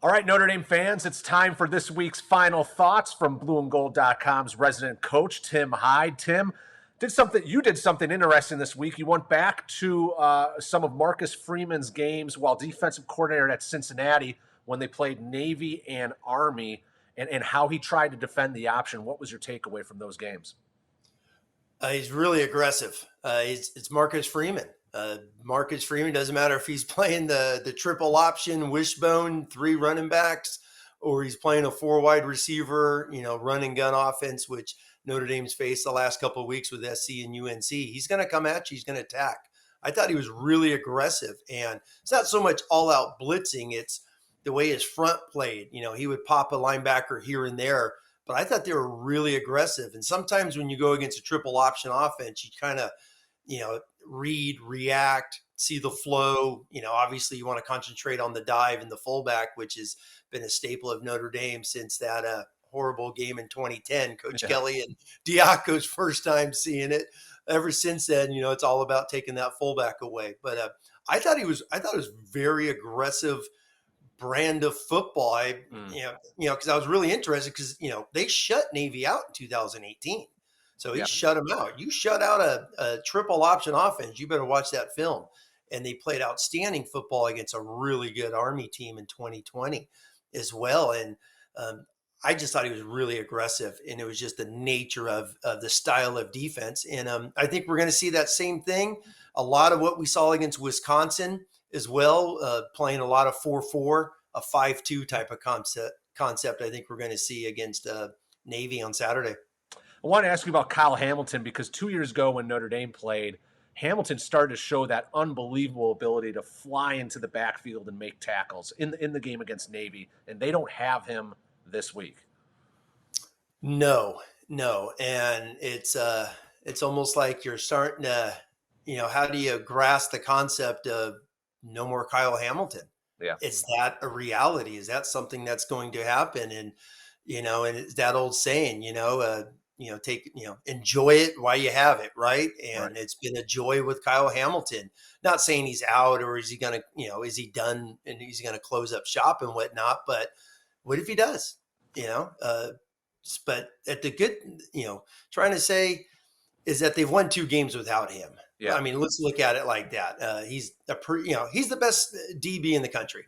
All right, Notre Dame fans, it's time for this week's final thoughts from blueandgold.com's resident coach, Tim Hyde. Tim, you did something interesting this week. You went back to some of Marcus Freeman's games while defensive coordinator at Cincinnati when they played Navy and Army, and how he tried to defend the option. What was your takeaway from those games? He's really aggressive. It's Marcus Freeman. Marcus Freeman, doesn't matter if he's playing the triple option, wishbone, three running backs, or he's playing a four wide receiver, run and gun offense, which Notre Dame's faced the last couple of weeks with SC and UNC. He's going to come at you. He's going to attack. I thought he was really aggressive, and it's not so much all out blitzing. It's the way his front played. He would pop a linebacker here and there, but I thought they were really aggressive. And sometimes when you go against a triple option offense, you kind of, read, react, see the flow. Obviously you want to concentrate on the dive and the fullback, which has been a staple of Notre Dame since that horrible game in 2010. Coach Kelly and Diaco's first time seeing it. Ever since then, it's all about taking that fullback away. But I thought it was very aggressive brand of football. Because I was really interested because, they shut Navy out in 2018. So he shut them out. You shut out a triple option offense, you better watch that film. And they played outstanding football against a really good Army team in 2020 as well. And I just thought he was really aggressive, and it was just the nature of the style of defense. And I think we're going to see that same thing. A lot of what we saw against Wisconsin as well, playing a lot of 4-4, a 5-2 type of concept. I think we're going to see against Navy on Saturday. I want to ask you about Kyle Hamilton, because 2 years ago when Notre Dame played, Hamilton started to show that unbelievable ability to fly into the backfield and make tackles in the game against Navy, and they don't have him this week. No. And it's almost like you're starting to, how do you grasp the concept of no more Kyle Hamilton? Yeah. Is that a reality? Is that something that's going to happen? And, and it's that old saying, enjoy it while you have it. Right. And It's been a joy with Kyle Hamilton. Not saying he's out, or is he going to, is he done and he's going to close up shop and whatnot? But what if he does, but at the good, trying to say is that they've won 2 games without him. Yeah. I mean, let's look at it like that. He's he's the best DB in the country.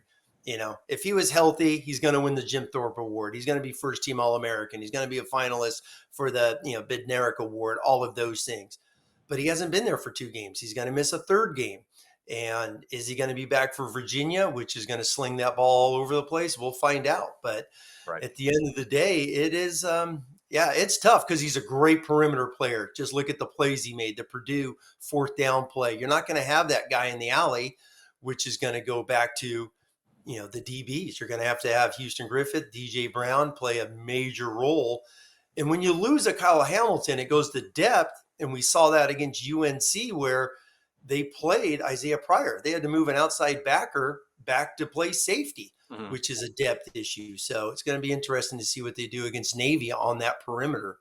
If he was healthy, he's going to win the Jim Thorpe Award. He's going to be first team All-American. He's going to be a finalist for the, Bednarik Award, all of those things. But he hasn't been there for 2 games. He's going to miss a third game. And is he going to be back for Virginia, which is going to sling that ball all over the place? We'll find out. But at the end of the day, it is, it's tough because he's a great perimeter player. Just look at the plays he made, the Purdue 4th down play. You're not going to have that guy in the alley, which is going to go back to, the DBs. You're going to have Houston Griffith, DJ Brown play a major role. And when you lose a Kyle Hamilton, it goes to depth. And we saw that against UNC where they played Isaiah Pryor. They had to move an outside backer back to play safety, which is a depth issue. So it's going to be interesting to see what they do against Navy on that perimeter.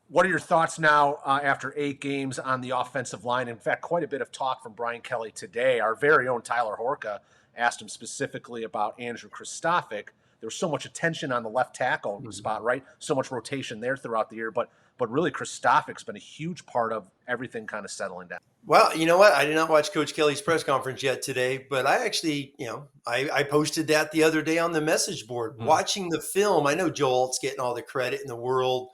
What are your thoughts now after 8 games on the offensive line? In fact, quite a bit of talk from Brian Kelly today. Our very own Tyler Horka asked him specifically about Andrew Kristofik. There was so much attention on the left tackle spot, right? So much rotation there throughout the year. But really, Kristofik's been a huge part of everything kind of settling down. Well, you know what? I did not watch Coach Kelly's press conference yet today, but I actually, I posted that the other day on the message board. Watching the film, I know Joe Alt's getting all the credit in the world.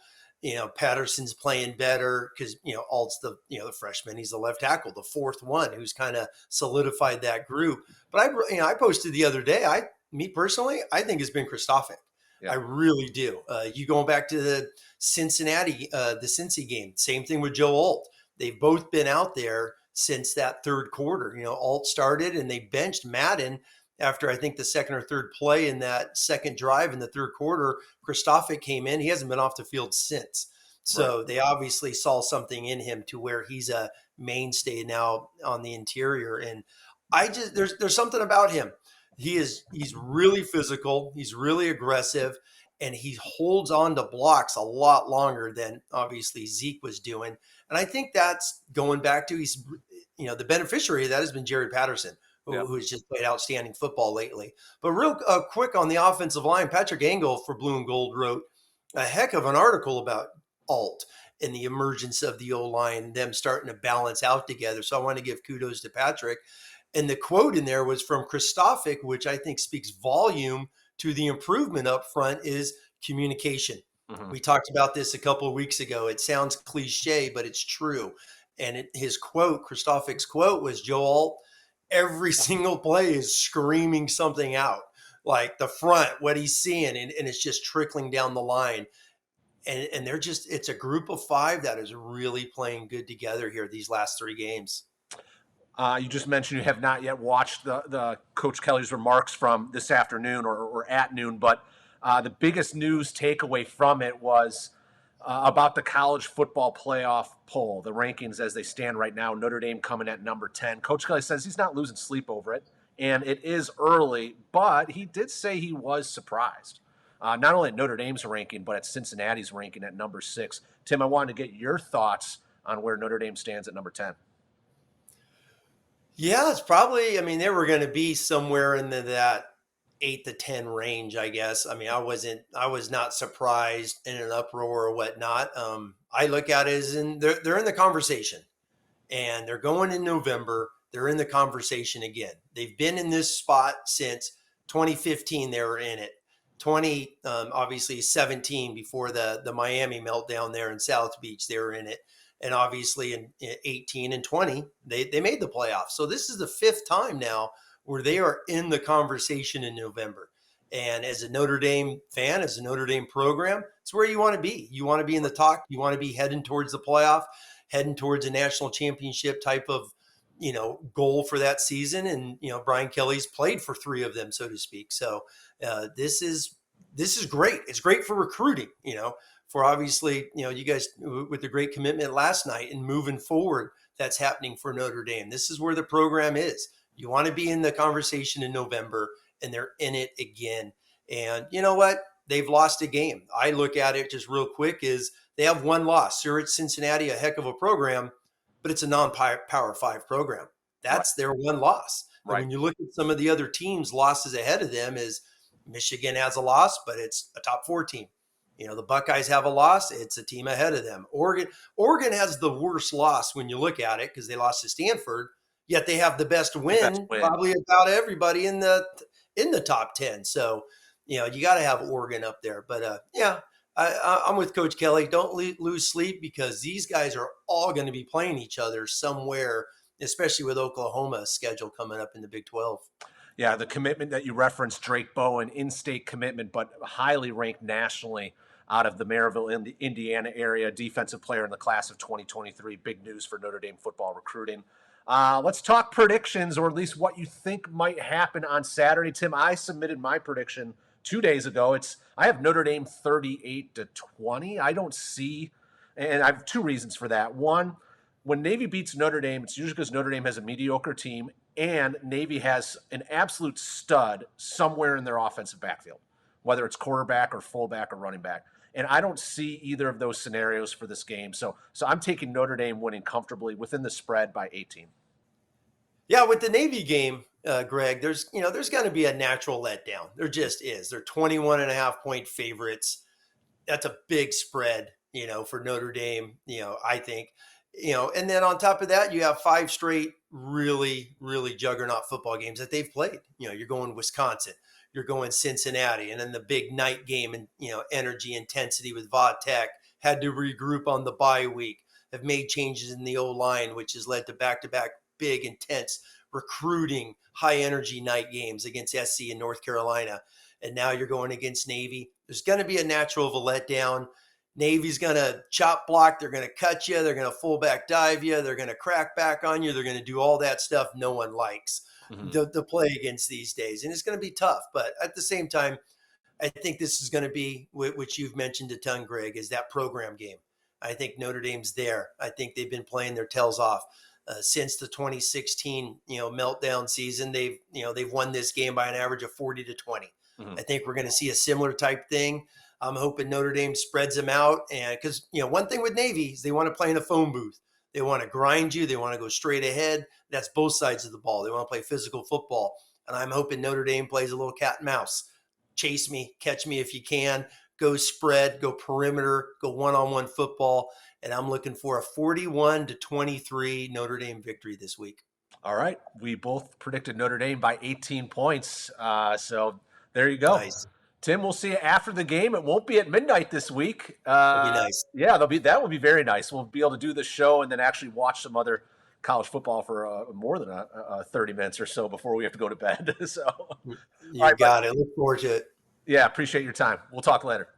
Patterson's playing better because, Alt's the freshman. He's the left tackle, the 4th one who's kind of solidified that group. But I posted the other day, me personally, I think it's been Kristofik. Yeah. I really do. You going back to the Cincinnati, the Cincy game, same thing with Joe Alt. They've both been out there since that 3rd quarter. Alt started and they benched Madden after I think the 2nd or 3rd play in that 2nd drive in the 3rd quarter. Kristofik came in. He hasn't been off the field since. So They obviously saw something in him to where he's a mainstay now on the interior. And there's something about him. He's really physical. He's really aggressive. And he holds on to blocks a lot longer than obviously Zeke was doing. And I think that's going back to the beneficiary of that has been Jared Patterson, Yeah. who's just played outstanding football lately. But real quick on the offensive line, Patrick Engel for Blue and Gold wrote a heck of an article about Alt and the emergence of the O-line, them starting to balance out together. So I want to give kudos to Patrick. And the quote in there was from Christophic, which I think speaks volume to the improvement up front, is communication. Mm-hmm. We talked about this a couple of weeks ago. It sounds cliche, but it's true. And his quote, Christophic's quote was, Joel, every single play is screaming something out, like the front, what he's seeing, and it's just trickling down the line. And they're just, it's a group of five that is really playing good together here these last 3 games. You just mentioned you have not yet watched the Coach Kelly's remarks from this afternoon or at noon, but the biggest news takeaway from it was about the college football playoff poll, the rankings as they stand right now. Notre Dame coming at number 10. Coach Kelly says he's not losing sleep over it, and it is early, but he did say he was surprised. Not only at Notre Dame's ranking, but at Cincinnati's ranking at number 6. Tim, I wanted to get your thoughts on where Notre Dame stands at number 10. Yeah, it's probably, I mean, they were going to be somewhere in that 8 to 10 range, I guess. I mean, I was not surprised in an uproar or whatnot. I look at it as they're in the conversation, and they're going in November. They're in the conversation again. They've been in this spot since 2015. They were in it. 20, obviously 17 before the Miami meltdown there in South Beach, they were in it. And obviously in 18 and 20, they made the playoffs. So this is the 5th time now where they are in the conversation in November. And as a Notre Dame fan, as a Notre Dame program, it's where you want to be. You want to be in the talk. You want to be heading towards the playoff, heading towards a national championship type of, goal for that season. And, Brian Kelly's played for 3 of them, so to speak. So this is great. It's great for recruiting, for obviously, you guys with the great commitment last night and moving forward, that's happening for Notre Dame. This is where the program is. You want to be in the conversation in November, and they're in it again. And you know what? They've lost a game. I look at it just real quick is they have 1 loss. Sure, it's Cincinnati, a heck of a program, but it's a non-Power 5 program. That's their 1 loss. Right. And when you look at some of the other teams, losses ahead of them is Michigan has a loss, but it's a top 4 team. The Buckeyes have a loss. It's a team ahead of them. Oregon has the worst loss when you look at it because they lost to Stanford, yet they have the best win. Probably about everybody in the top 10. So, you got to have Oregon up there. But, I'm with Coach Kelly. Don't lose sleep because these guys are all going to be playing each other somewhere, especially with Oklahoma's schedule coming up in the Big 12. Yeah, the commitment that you referenced, Drake Bowen, in-state commitment, but highly ranked nationally out of the Maryville, Indiana area, defensive player in the class of 2023. Big news for Notre Dame football recruiting. Let's talk predictions, or at least what you think might happen on Saturday. Tim, I submitted my prediction 2 days ago. I have Notre Dame 38-20. I don't see, and I have 2 reasons for that. One, when Navy beats Notre Dame, it's usually because Notre Dame has a mediocre team and Navy has an absolute stud somewhere in their offensive backfield, whether it's quarterback or fullback or running back. And I don't see either of those scenarios for this game. So I'm taking Notre Dame winning comfortably within the spread by 18. Yeah, with the Navy game, Greg, there's going to be a natural letdown. There just is. They're 21.5-point favorites. That's a big spread, for Notre Dame, I think. And then on top of that, you have 5 straight really, really juggernaut football games that they've played. You're going Wisconsin, you're going Cincinnati, and then the big night game and, energy intensity with Va Tech, had to regroup on the bye week, have made changes in the O-line, which has led to back-to-back big, intense recruiting, high energy night games against SC and North Carolina. And now you're going against Navy. There's going to be a natural of a letdown. Navy's going to chop block. They're going to cut you. They're going to fullback dive you. They're going to crack back on you. They're going to do all that stuff no one likes to play against these days. And it's going to be tough. But at the same time, I think this is going to be, which you've mentioned a ton, Greg, is that program game. I think Notre Dame's there. I think they've been playing their tails off since the 2016, meltdown season. They've won this game by an average of 40-20. I think we're going to see a similar type thing. I'm hoping Notre Dame spreads them out. And because, one thing with Navy is they want to play in a phone booth. They want to grind you. They want to go straight ahead. That's both sides of the ball. They want to play physical football. And I'm hoping Notre Dame plays a little cat and mouse. Chase me, catch me if you can, go spread, go perimeter, go one-on-one football. And I'm looking for a 41-23 Notre Dame victory this week. All right. We both predicted Notre Dame by 18 points. So there you go. Nice. Tim, we'll see you after the game. It won't be at midnight this week. That'll be nice. Yeah, that will be very nice. We'll be able to do the show and then actually watch some other college football for more than 30 minutes or so before we have to go to bed. So You got it. Look forward to it. Yeah, appreciate your time. We'll talk later.